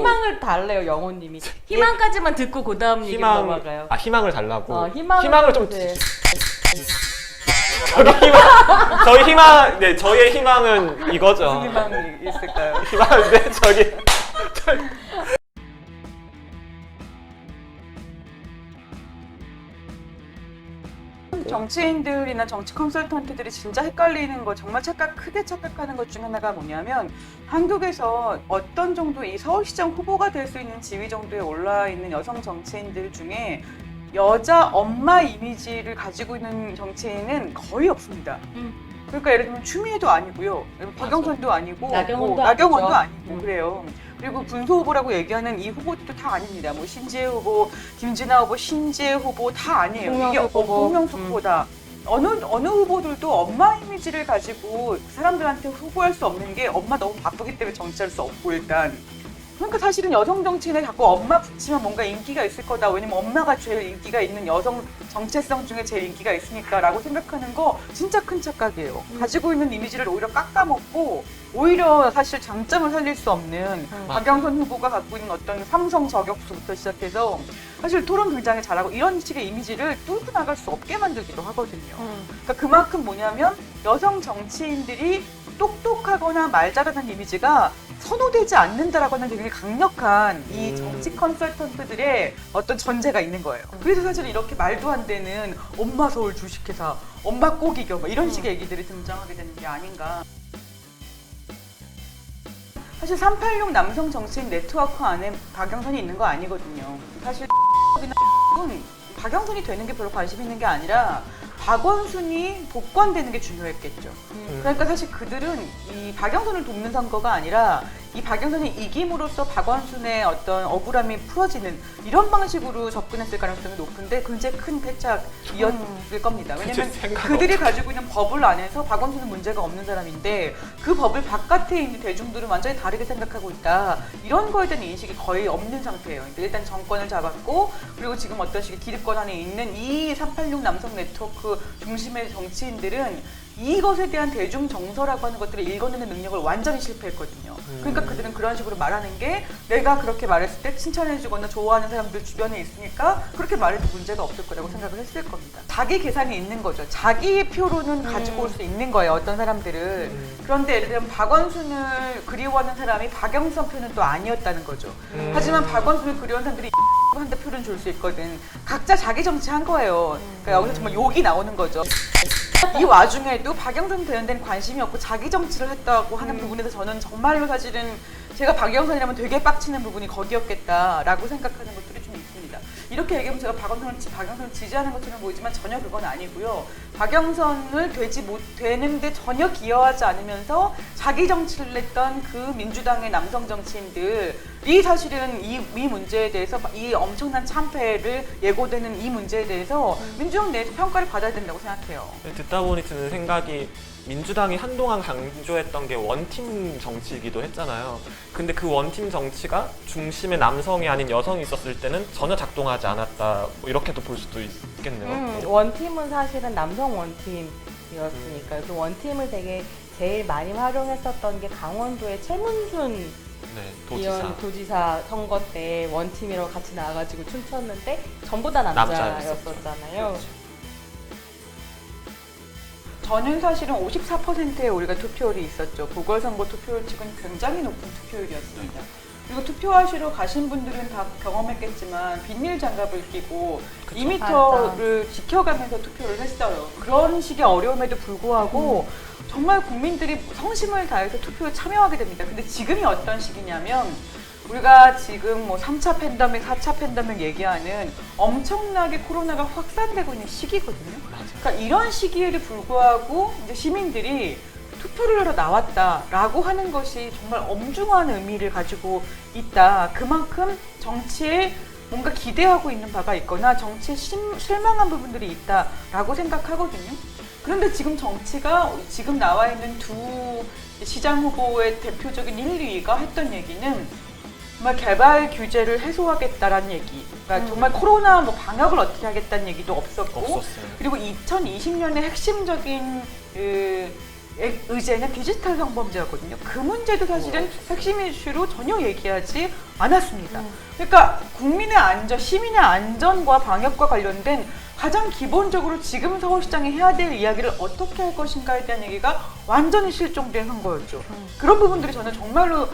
희망을 달래요, 영호님이. 희망까지만 듣고 그 다음 얘기로 넘어가요. 희망을 달라고. 희망을 좀 네. 저희 희망, 네, 저희의 희망은 이거죠. 무슨 희망이 있을까요? 희망, 네, 저기. 정치인들이나 정치 컨설턴트들이 진짜 헷갈리는 거, 정말 크게 착각하는 것 중 하나가 뭐냐면, 한국에서 어떤 정도 이 서울시장 후보가 될 수 있는 지위 정도에 올라 있는 여성 정치인들 중에 여자 엄마 이미지를 가지고 있는 정치인은 거의 없습니다. 그러니까 예를 들면 추미애도 아니고요, 박영선도 아니고, 나경원도 아니고 그래요. 그리고 분수 후보라고 얘기하는 이 후보들도 다 아닙니다. 뭐 신지혜 후보, 김진아 후보, 신지혜 후보 다 아니에요. 이게 홍명수 후보다. 어느 후보들도 엄마 이미지를 가지고 사람들한테 후보할 수 없는 게 엄마 너무 바쁘기 때문에 정치할 수 없고 일단. 그러니까 사실은 여성 정치인에 자꾸 엄마 붙이면 뭔가 인기가 있을 거다. 왜냐면 엄마가 제일 인기가 있는 여성 정체성 중에 제일 인기가 있으니까 라고 생각하는 거 진짜 큰 착각이에요. 가지고 있는 이미지를 오히려 깎아먹고 오히려 사실 장점을 살릴 수 없는 박영선 후보가 갖고 있는 어떤 삼성 저격수부터 시작해서 사실 토론 굉장히 잘하고 이런 식의 이미지를 뚫고 나갈 수 없게 만들기도 하거든요. 그러니까 그만큼 뭐냐면 여성 정치인들이 똑똑하거나 말 잘하는 이미지가 선호되지 않는다라고 하는 굉장히 강력한 이 정치 컨설턴트들의 어떤 전제가 있는 거예요. 그래서 사실 이렇게 말도 안 되는 엄마 서울 주식회사, 엄마 꼭 이겨 뭐 이런 식의 얘기들이 등장하게 되는 게 아닌가. 사실 386 남성 정치인 네트워크 안에 박영선이 있는 거 아니거든요. 사실 박영선이 되는 게 별로 관심 있는 게 아니라 박원순이 복권되는 게 중요했겠죠. 그러니까 사실 그들은 이 박영선을 돕는 선거가 아니라 이 박영선이 이김으로써 박원순의 어떤 억울함이 풀어지는 이런 방식으로 접근했을 가능성이 높은데 굉장히 큰 패착이었을 겁니다. 왜냐면 그들이 가지고 있는 법을 안에서 박원순은 문제가 없는 사람인데 그 법을 바깥에 있는 대중들은 완전히 다르게 생각하고 있다. 이런 거에 대한 인식이 거의 없는 상태예요. 일단 정권을 잡았고 그리고 지금 어떤 식의 기득권 안에 있는 이 386 남성 네트워크 중심의 정치인들은 이것에 대한 대중 정서라고 하는 것들을 읽어내는 능력을 완전히 실패했거든요. 그러니까 그들은 그런 식으로 말하는 게 내가 그렇게 말했을 때 칭찬해주거나 좋아하는 사람들 주변에 있으니까 그렇게 말해도 문제가 없을 거라고 생각을 했을 겁니다. 자기 계산이 있는 거죠. 자기의 표로는 가지고 올 수 있는 거예요. 어떤 사람들은. 그런데 예를 들면 박원순을 그리워하는 사람이 박영선 표는 또 아니었다는 거죠. 하지만 박원순을 그리워하는 사람들이 한테 표를 줄 수 있거든. 각자 자기 정치한 거예요. 그러니까 여기서 정말 욕이 나오는 거죠. 이 와중에도 박영선 되는 데는 관심이 없고 자기 정치를 했다고 하는 부분에서 저는 정말로 사실은 제가 박영선이라면 되게 빡치는 부분이 거기였겠다라고 생각하는 것들이 좀 있습니다. 이렇게 얘기하면 제가 박영선을 지지하는 것처럼 보이지만 전혀 그건 아니고요. 박영선을 되는데 전혀 기여하지 않으면서 자기 정치를 했던 그 민주당의 남성 정치인들이 사실은 이 문제에 대해서 이 엄청난 참패를 예고되는 이 문제에 대해서 민주당 내에서 평가를 받아야 된다고 생각해요. 듣다 보니 드는 생각이 민주당이 한동안 강조했던 게 원팀 정치이기도 했잖아요. 근데 그 원팀 정치가 중심에 남성이 아닌 여성이 있었을 때는 전혀 작동하지 않았다. 뭐 이렇게도 볼 수도 있겠네요. 원팀은 사실은 남성 원팀이었으니까요. 그 원팀을 되게 제일 많이 활용했었던 게 강원도의 최문순 도지사 선거 때 원팀이라고 같이 나와가지고 춤췄는데 전부 다 남자였었잖아요. 그렇죠. 저는 사실은 54%의 우리가 투표율이 있었죠. 보궐선거 투표율 치고는 굉장히 높은 투표율이었습니다. 그리고 투표하시러 가신 분들은 다 경험했겠지만 비닐 장갑을 끼고 2m를 지켜가면서 투표를 했어요. 그런 식의 어려움에도 불구하고 정말 국민들이 성심을 다해서 투표에 참여하게 됩니다. 근데 지금이 어떤 시기냐면 우리가 지금 뭐 3차 팬데믹, 4차 팬데믹 얘기하는 엄청나게 코로나가 확산되고 있는 시기거든요. 그러니까 이런 시기에도 불구하고 이제 시민들이 투표를 하러 나왔다라고 하는 것이 정말 엄중한 의미를 가지고 있다. 그만큼 정치에 뭔가 기대하고 있는 바가 있거나 정치에 실망한 부분들이 있다라고 생각하거든요. 그런데 지금 정치가 지금 나와 있는 두 시장 후보의 대표적인 1, 2위가 했던 얘기는 정말 개발 규제를 해소하겠다라는 얘기, 그러니까 정말 코로나 뭐 방역을 어떻게 하겠다는 얘기도 없었고, 없었어요. 그리고 2020년에 핵심적인 의제는 디지털 성범죄였거든요. 그 문제도 사실은 핵심 이슈로 전혀 얘기하지 않았습니다. 그러니까 국민의 안전, 시민의 안전과 방역과 관련된 가장 기본적으로 지금 서울시장이 해야 될 이야기를 어떻게 할 것인가에 대한 얘기가 완전히 실종된 선거였죠. 그런 부분들이 저는 정말로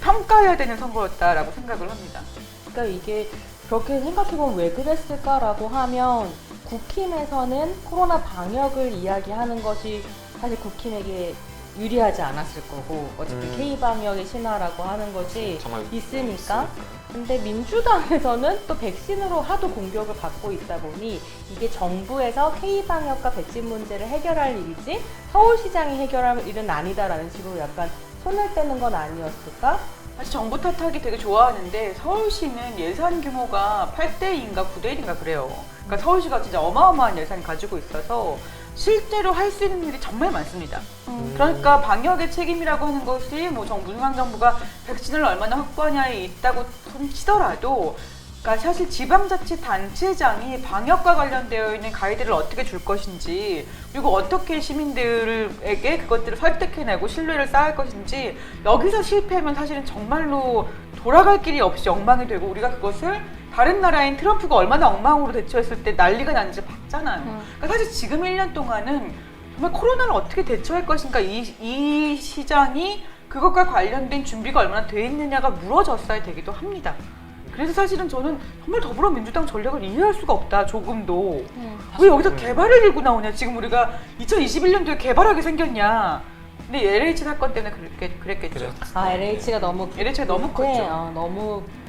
평가해야 되는 선거였다라고 생각을 합니다. 그러니까 이게 그렇게 생각해보면 왜 그랬을까라고 하면 국힘에서는 코로나 방역을 이야기하는 것이 사실 국힘에게 유리하지 않았을 거고 어차피 K방역의 신화라고 하는 것이 있으니까. 근데 민주당에서는 또 백신으로 하도 공격을 받고 있다 보니 이게 정부에서 K방역과 백신 문제를 해결할 일이지 서울시장이 해결할 일은 아니다라는 식으로 약간 손을 떼는 건 아니었을까? 사실 정부 탓하기 되게 좋아하는데 서울시는 예산 규모가 8대2인가 9대1인가 그래요. 그러니까 서울시가 진짜 어마어마한 예산을 가지고 있어서 실제로 할 수 있는 일이 정말 많습니다. 그러니까 방역의 책임이라고 하는 것이 뭐 중앙정부가 백신을 얼마나 확보하냐에 있다고 치더라도 그러니까 사실 지방자치단체장이 방역과 관련되어 있는 가이드를 어떻게 줄 것인지 그리고 어떻게 시민들에게 그것들을 설득해내고 신뢰를 쌓을 것인지 여기서 실패하면 사실은 정말로 돌아갈 길이 없이 엉망이 되고 우리가 그것을 다른 나라인 트럼프가 얼마나 엉망으로 대처했을 때 난리가 났는지 봤잖아요. 그러니까 사실 지금 1년 동안은 정말 코로나를 어떻게 대처할 것인가 이 시장이 그것과 관련된 준비가 얼마나 돼 있느냐가 물어졌어야 되기도 합니다. 그래서 사실은 저는 정말 더불어민주당 전략을 이해할 수가 없다, 조금도. 왜 여기서 개발을 들고 나오냐, 지금 우리가 2021년도에 개발하게 생겼냐. 근데 LH 사건 때문에 그랬겠죠. 아, LH가 너무 LH가 너무 컸죠.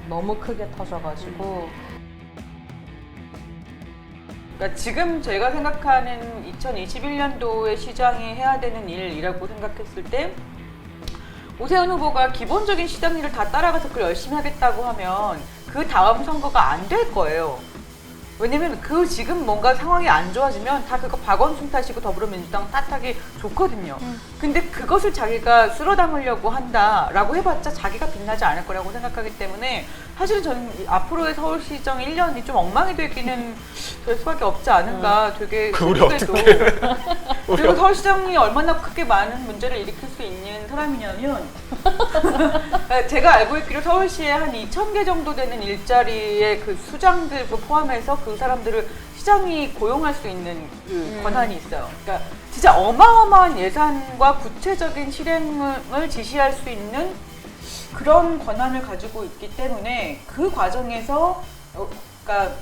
너무 크게 터져가지고. 그러니까 지금 제가 생각하는 2021년도에 시장이 해야 되는 일이라고 생각했을 때 오세훈 후보가 기본적인 시장 일을 다 따라가서 그걸 열심히 하겠다고 하면 그 다음 선거가 안 될 거예요. 왜냐면 그 지금 뭔가 상황이 안 좋아지면 다 그거 박원순 탓이고 더불어민주당 탓하기 좋거든요. 근데 그것을 자기가 쓸어 담으려고 한다라고 해봤자 자기가 빛나지 않을 거라고 생각하기 때문에 사실은 저는 앞으로의 서울시장 1년이 좀 엉망이 되기는 될 수밖에 없지 않은가. 되게 슬프게도. 그리고 서울시장이 얼마나 크게 많은 문제를 일으킬 수 있는 사람이냐면 제가 알고 있기로 서울시에 한 2,000개 정도 되는 일자리의 그 수장들 포함해서 그 사람들을 시장이 고용할 수 있는 그 권한이 있어요. 그러니까 진짜 어마어마한 예산과 구체적인 실행을 지시할 수 있는 그런 권한을 가지고 있기 때문에 그 과정에서 그러니까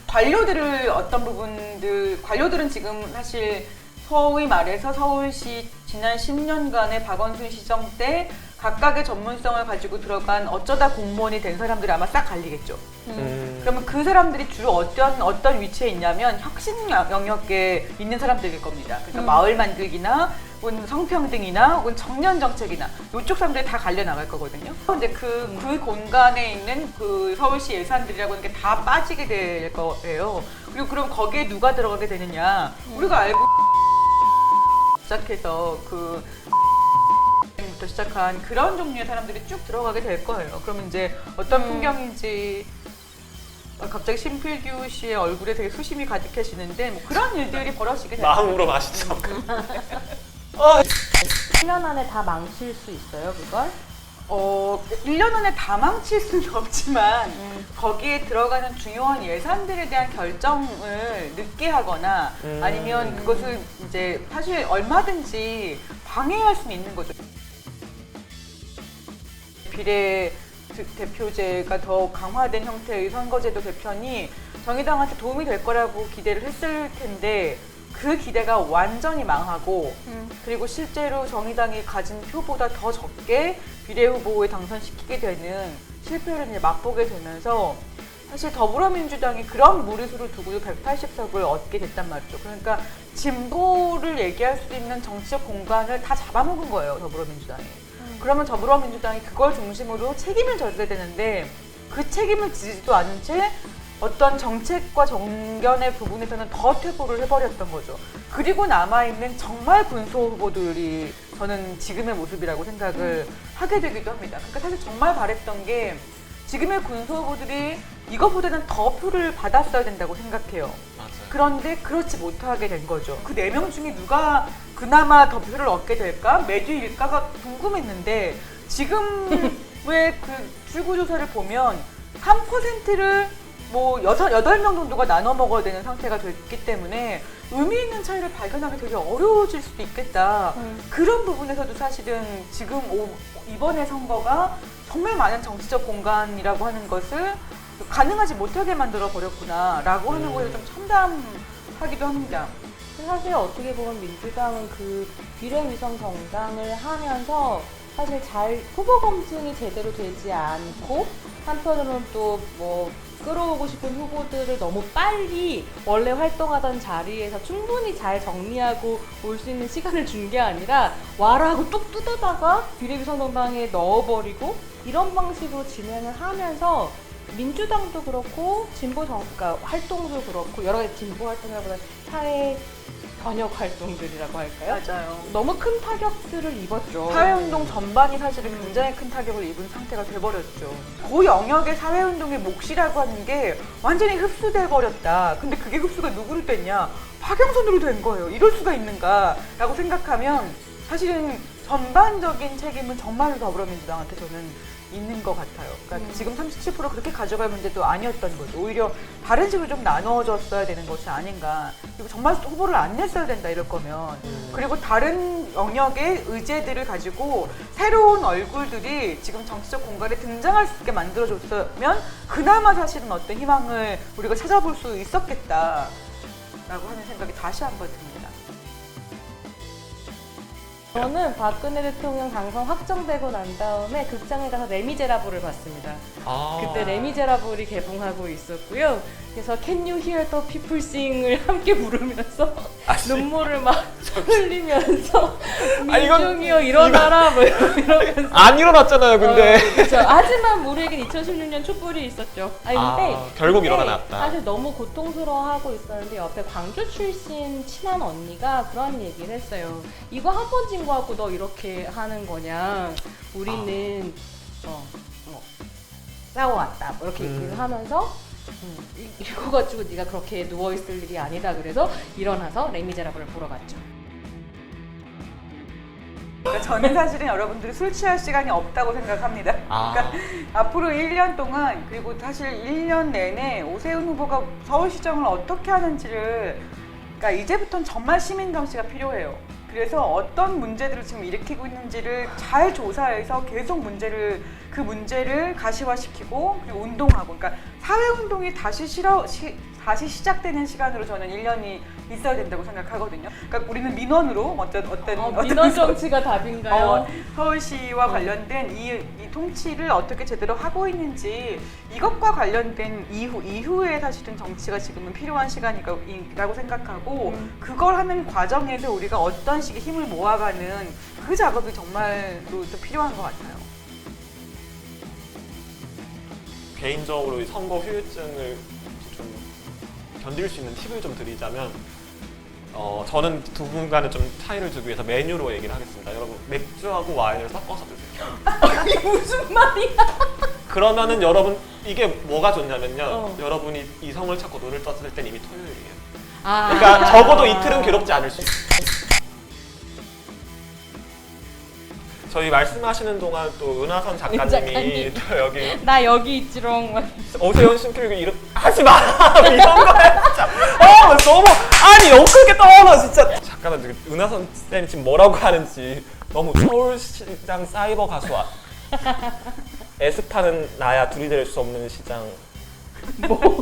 관료들을 어떤 부분들 관료들은 지금 사실 소위 말해서 서울시 지난 10년간의 박원순 시정 때 각각의 전문성을 가지고 들어간 어쩌다 공무원이 된 사람들이 아마 싹 갈리겠죠. 그러면 그 사람들이 주로 어떤 위치에 있냐면 혁신 영역에 있는 사람들일 겁니다. 그러니까 마을 만들기나 혹은 성평등이나 혹은 청년 정책이나 이쪽 사람들이 다 갈려 나갈 거거든요. 근데 그 공간에 있는 그 서울시 예산들이라고 하는 게 다 빠지게 될 거예요. 그리고 그럼 거기에 누가 들어가게 되느냐? 우리가 알고 시작해서 부터 시작한 그런 종류의 사람들이 쭉 들어가게 될 거예요. 그러면 이제 어떤 풍경인지 갑자기 신필규 씨의 얼굴에 되게 수심이 가득해지는데 뭐 그런 일들이 벌어지게 돼요. 마음으로 마시죠. 1년 안에 다 망칠 수 있어요, 그걸? 1년 안에 다 망칠 수는 없지만 거기에 들어가는 중요한 예산들에 대한 결정을 늦게 하거나 아니면 그것을 이제 사실 얼마든지 방해할 수는 있는 거죠. 비례 대표제가 더 강화된 형태의 선거제도 개편이 정의당한테 도움이 될 거라고 기대를 했을 텐데 그 기대가 완전히 망하고 그리고 실제로 정의당이 가진 표보다 더 적게 비례후보에 당선시키게 되는 실패를 이제 맛보게 되면서 사실 더불어민주당이 그런 무리수를 두고도 180석을 얻게 됐단 말이죠. 그러니까 진보를 얘기할 수 있는 정치적 공간을 다 잡아먹은 거예요, 더불어민주당이. 그러면 더불어민주당이 그걸 중심으로 책임을 져야 되는데 그 책임을 지지도 않은 채 어떤 정책과 정견의 부분에서는 더 퇴보를 해버렸던 거죠. 그리고 남아있는 정말 군소 후보들이 저는 지금의 모습이라고 생각을 하게 되기도 합니다. 그러니까 사실 정말 바랬던 게 지금의 군수 후보들이 이거보다는 더 표를 받았어야 된다고 생각해요. 맞아요. 그런데 그렇지 못하게 된 거죠. 그 4명 중에 누가 그나마 더 표를 얻게 될까? 매주일까가 궁금했는데 지금 왜 그 출구조사를 보면 3%를 뭐 8명 정도가 나눠 먹어야 되는 상태가 됐기 때문에 의미 있는 차이를 발견하기 되게 어려워질 수도 있겠다. 그런 부분에서도 사실은 지금 이번의 선거가 정말 많은 정치적 공간이라고 하는 것을 가능하지 못하게 만들어 버렸구나라고 하는 거에 좀 참담하기도 합니다. 사실 어떻게 보면 민주당은 그 비례위성 정당을 하면서 사실 잘 후보 검증이 제대로 되지 않고 한편으로는 또 뭐 끌어오고 싶은 후보들을 너무 빨리 원래 활동하던 자리에서 충분히 잘 정리하고 올 수 있는 시간을 준 게 아니라 와라 하고 뚝 뜯어다가 비례위성 정당에 넣어버리고 이런 방식으로 진행을 하면서 민주당도 그렇고 그러니까 활동도 그렇고 여러 가지 진보 활동이라보다 사회 번역 활동들이라고 할까요? 맞아요. 너무 큰 타격들을 입었죠. 사회운동 전반이 사실은 굉장히 큰 타격을 입은 상태가 돼버렸죠. 그 영역의 사회운동의 몫이라고 하는 게 완전히 흡수돼 버렸다. 근데 그게 흡수가 누구로 됐냐? 박영선으로 된 거예요. 이럴 수가 있는가라고 생각하면 사실은 전반적인 책임은 정말로 더불어민주당한테 저는 있는 것 같아요. 그러니까 지금 37% 그렇게 가져갈 문제도 아니었던 거죠. 오히려 다른 식으로 좀 나눠졌어야 되는 것이 아닌가. 그리고 정말 후보를 안 냈어야 된다 이럴 거면. 그리고 다른 영역의 의제들을 가지고 새로운 얼굴들이 지금 정치적 공간에 등장할 수 있게 만들어줬으면 그나마 사실은 어떤 희망을 우리가 찾아볼 수 있었겠다라고 하는 생각이 다시 한번 듭니다. 저는 박근혜 대통령 당선 확정되고 난 다음에 극장에 가서 레미제라블을 봤습니다. 그때 레미제라블이 개봉하고 있었고요. 그래서 Can you hear the people sing을 함께 부르면서 눈물을 막 흘리면서 민중이여 일어나라 뭐 이러면서 안 일어났잖아요, 근데. 그렇죠. 하지만 우리에겐 2016년 촛불이 있었죠. 근데 결국 그때 일어났다. 사실 너무 고통스러워하고 있었는데 옆에 광주 출신 친한 언니가 그런 얘기를 했어요. 이거 한 번 진 거 갖고 너 이렇게 하는 거냐? 우리는 싸워왔다. 뭐 이렇게 얘기를 하면서 이거 가지고 네가 그렇게 누워있을 일이 아니다. 그래서 일어나서 레미제라블을 보러 갔죠. 그러니까 저는 사실은 여러분들이 술 취할 시간이 없다고 생각합니다. 그러니까 앞으로 1년 동안 그리고 사실 1년 내내 오세훈 후보가 서울시정을 어떻게 하는지를 그러니까 이제부터는 정말 시민 감시가 필요해요. 그래서 어떤 문제들을 지금 일으키고 있는지를 잘 조사해서 계속 그 문제를 가시화시키고 그리고 운동하고 그러니까 사회운동이 다시 시작되는 시간으로 저는 1년이 있어야 된다고 생각하거든요. 그러니까 우리는 민원으로 어떤 민원 정치가 답인가요? 서울시와 관련된 이 통치를 어떻게 제대로 하고 있는지 이것과 관련된 이후에 사실은 정치가 지금은 필요한 시간이라고 생각하고 그걸 하는 과정에서 우리가 어떤 식의 힘을 모아가는 그 작업이 정말로 또 필요한 것 같아요. 개인적으로 이 선거 후유증을 좀 견딜 수 있는 팁을 좀 드리자면 저는 두 분간에 좀 차이를 주기 위해서 메뉴로 얘기를 하겠습니다. 여러분 맥주하고 와인을 섞어서 드세요. 이게 무슨 말이야? 그러면은 여러분 이게 뭐가 좋냐면요. 여러분이 이성을 찾고 눈을 떴을 땐 이미 토요일이에요. 그러니까 적어도 이틀은 괴롭지 않을 수 있어요. 저희 말씀하시는 동안 또 은하선 작가님이 또 여기 나 여기 있지롱. 오세훈 심기르기 이름 하지 마 이런 거야 진짜. 너무 아니 엉클게 떠나 진짜. 잠깐만 은하선 쌤이 지금 뭐라고 하는지 너무 서울시장 사이버 가수와 에스파는 나야 둘이 될 수 없는 시장. 뭐?